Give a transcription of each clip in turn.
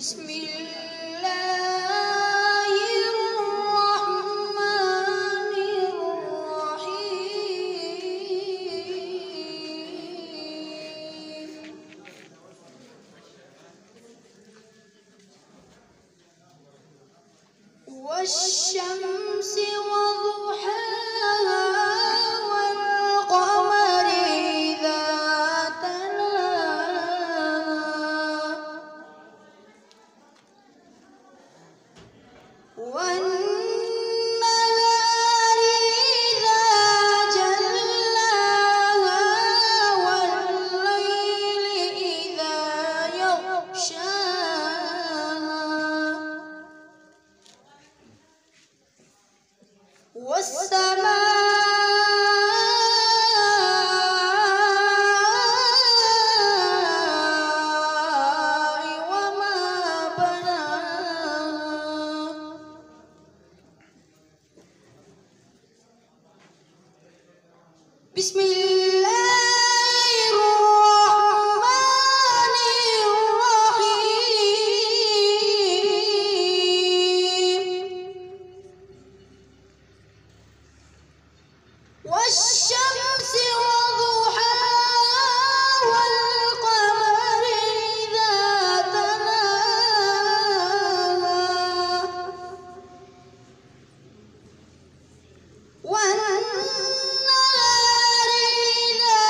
بسم الله الرحمن الرحيم والشمس وضحاها والقمر إذا تلاها والنهار إذا جلاها والليل إذا يغشاها والسماء وما بناها بسم الله الرحمن الرحيم والشمس وضحاها والقمر إذا تلاها والنهار إذا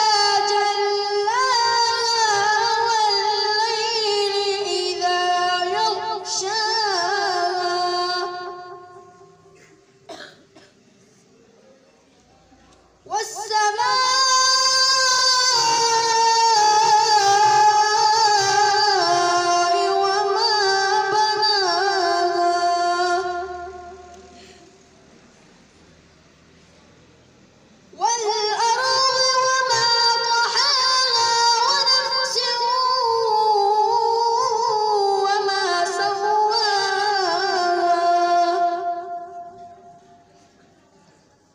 جلاها والليل إذا يغشاها والسماء وما بناها والأرض وما طحاها ونفس وما سواها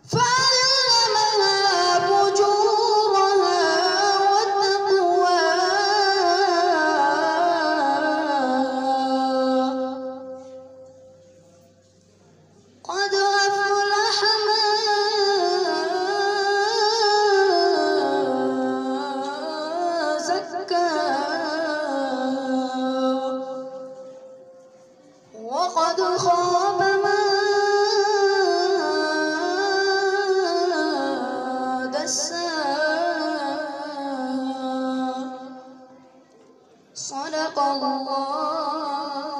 فعلمها فجورها وتقواها قد أفلح من زكاها وقد خاب من دساها صدق الله